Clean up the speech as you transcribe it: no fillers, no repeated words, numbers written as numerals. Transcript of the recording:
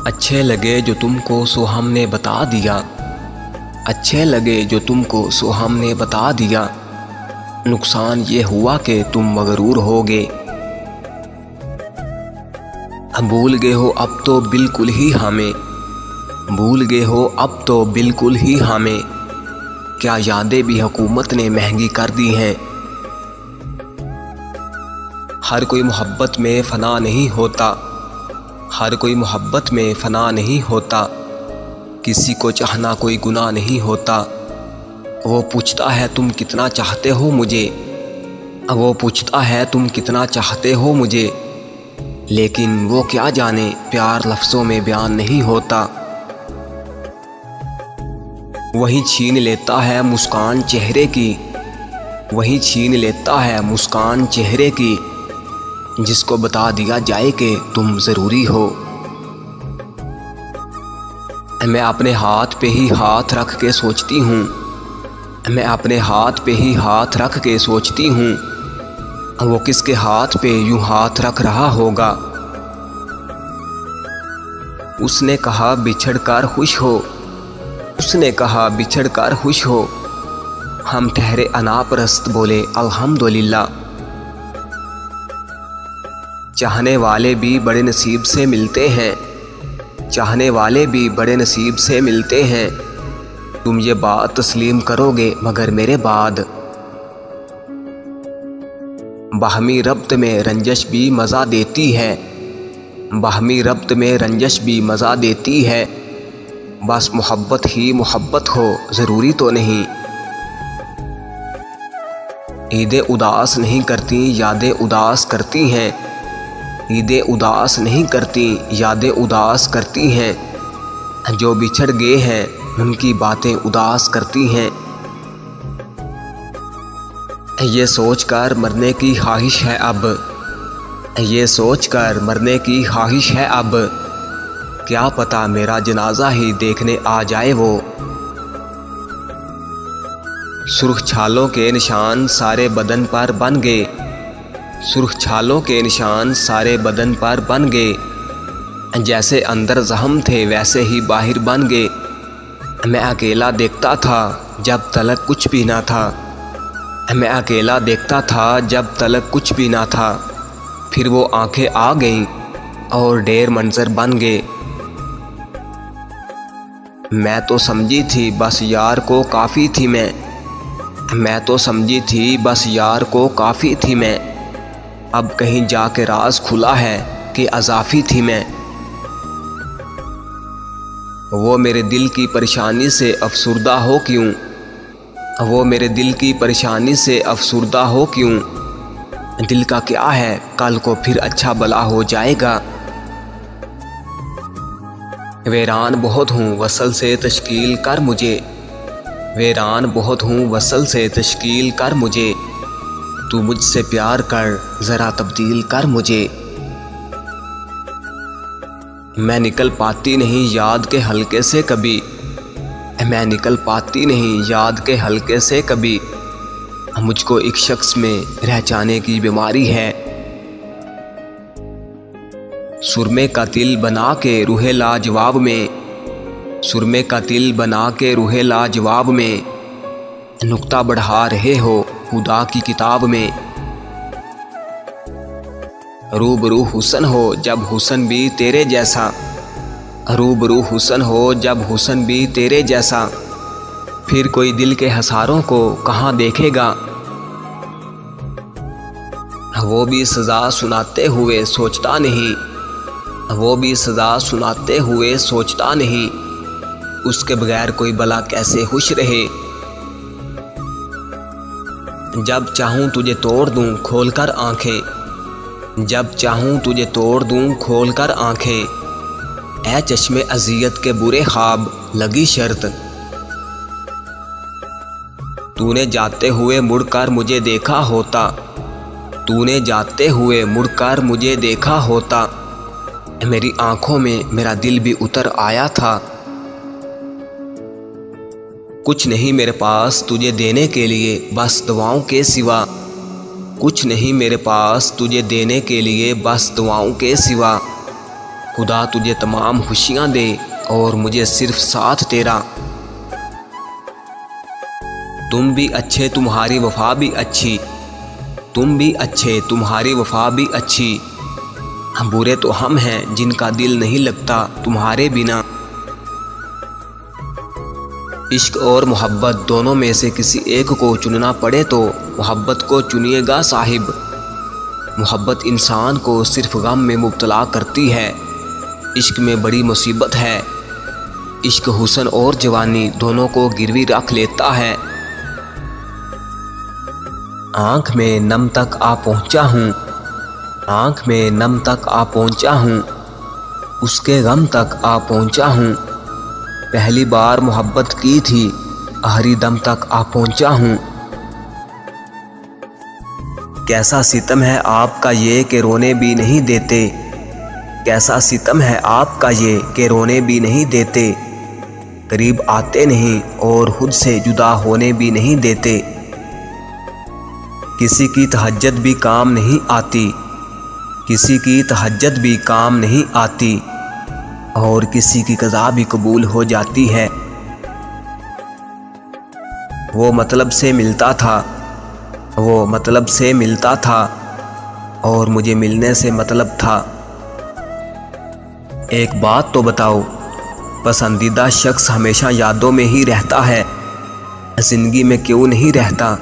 अच्छे लगे जो तुमको सो हमने बता दिया, अच्छे लगे जो तुमको सो हमने बता दिया। नुकसान ये हुआ कि तुम मगरूर होगे। भूल गए हो अब तो बिल्कुल ही हमें, भूल गए हो अब तो बिल्कुल ही हमें। क्या यादें भी हुकूमत ने महंगी कर दी हैं। हर कोई मोहब्बत में फ़ना नहीं होता, हर कोई मोहब्बत में फ़ना नहीं होता। किसी को चाहना कोई गुनाह नहीं होता। वो पूछता है तुम कितना चाहते हो मुझे, वो पूछता है तुम कितना चाहते हो मुझे। लेकिन वो क्या जाने प्यार लफ्ज़ों में बयान नहीं होता। वही छीन लेता है मुस्कान चेहरे की, वही छीन लेता है मुस्कान चेहरे की। जिसको बता दिया जाए कि तुम ज़रूरी हो। मैं अपने हाथ पे ही हाथ रख के सोचती हूँ, मैं अपने हाथ पे ही हाथ रख के सोचती हूँ। वो किसके हाथ पे यूँ हाथ रख रहा होगा। उसने कहा बिछड़ कर खुश हो, उसने कहा बिछड़ कर खुश हो। हम ठहरे अनापरस्त बोले अल्हम्दुलिल्लाह। चाहने वाले भी बड़े नसीब से मिलते हैं, चाहने वाले भी बड़े नसीब से मिलते हैं। तुम ये बात तस्लीम करोगे मगर मेरे बाद। बाहमी रब्त में रंजश भी मज़ा देती है, बाहमी रब्त में रंजश भी मज़ा देती है। बस मोहब्बत ही मोहब्बत हो ज़रूरी तो नहीं। ईदें उदास नहीं करती यादें उदास करती हैं, ईदें उदास नहीं करती यादें उदास करती हैं। जो बिछड़ गए हैं उनकी बातें उदास करती हैं। ये सोचकर मरने की ख्वाहिश है अब, ये सोचकर मरने की ख्वाहिश है अब। क्या पता मेरा जनाजा ही देखने आ जाए वो। सुर्ख छालों के निशान सारे बदन पर बन गए, सुर्ख छालों के निशान सारे बदन पर बन गए। जैसे अंदर जख्म थे वैसे ही बाहर बन गए। मैं अकेला देखता था जब तलक कुछ भी ना था, मैं अकेला देखता था जब तलक कुछ भी ना था। फिर वो आंखें आ गईं और ढेर मंजर बन गए। मैं तो समझी थी बस यार को काफ़ी थी मैं तो समझी थी बस यार को काफ़ी थी मैं। अब कहीं जाके राज खुला है कि अज़ाफ़ी थी मैं। वो मेरे दिल की परेशानी से अफसुर्दा हो क्यों, वो मेरे दिल की परेशानी से अफसुर्दा हो क्यों। दिल का क्या है कल को फिर अच्छा भला हो जाएगा। वीरान बहुत हूँ वसल से तश्कील कर मुझे, वीरान बहुत हूँ वसल से तश्कील कर मुझे। तू मुझसे प्यार कर ज़रा तब्दील कर मुझे। मैं निकल पाती नहीं याद के हल्के से कभी, मैं निकल पाती नहीं याद के हल्के से कभी। मुझको एक शख्स में रह जाने की बीमारी है। सुरमे का तिल बना के रूहे लाजवाब में, सुरमे का तिल बना के रूहे लाजवाब में। नुक्ता बढ़ा रहे हो खुदा की किताब में। रूबरू हुसन हो जब हुसन भी तेरे जैसा, रूबरू हुसन हो जब हुसन भी तेरे जैसा। फिर कोई दिल के हसारों को कहाँ देखेगा। वो भी सज़ा सुनाते हुए सोचता नहीं, वो भी सज़ा सुनाते हुए सोचता नहीं। उसके बगैर कोई भला कैसे खुश रहे। जब चाहूँ तुझे तोड़ दूँ खोल कर आँखें, जब चाहूँ तुझे तोड़ दूँ खोल कर आँखें। ऐ चश्मे अज़ियत के बुरे ख्वाब लगी शर्त। तूने जाते हुए मुड़कर मुझे देखा होता, तूने जाते हुए मुड़कर मुझे देखा होता। मेरी आँखों में मेरा दिल भी उतर आया था। कुछ नहीं मेरे पास तुझे देने के लिए बस दुआओं के सिवा, कुछ नहीं मेरे पास तुझे देने के लिए बस दुआओं के सिवा। खुदा तुझे तमाम खुशियाँ दे और मुझे सिर्फ साथ तेरा। तुम भी अच्छे तुम्हारी वफा भी अच्छी, तुम भी अच्छे तुम्हारी वफा भी अच्छी। बुरे तो हम हैं जिनका दिल नहीं लगता तुम्हारे बिना। इश्क और मोहब्बत दोनों में से किसी एक को चुनना पड़े तो मोहब्बत को चुनिएगा साहिब। मोहब्बत इंसान को सिर्फ गम में मुब्तला करती है, इश्क में बड़ी मुसीबत है। इश्क हुस्न और जवानी दोनों को गिरवी रख लेता है। आँख में नम तक आ पहुँचा हूँ, आँख में नम तक आ पहुँचा हूँ, उसके गम तक आ पहुँचा हूँ। पहली बार मोहब्बत की थी, आखिरी दम तक आ पहुँचा हूँ। कैसा सितम है आपका ये कि रोने भी नहीं देते, कैसा सितम है आपका ये कि रोने भी नहीं देते। करीब आते नहीं और खुद से जुदा होने भी नहीं देते। किसी की तहज्जुद भी काम नहीं आती, किसी की तहज्जुद भी काम नहीं आती, और किसी की क़ज़ा भी कबूल हो जाती है। वो मतलब से मिलता था, वो मतलब से मिलता था, और मुझे मिलने से मतलब था। एक बात तो बताओ, पसंदीदा शख्स हमेशा यादों में ही रहता है, ज़िंदगी में क्यों नहीं रहता?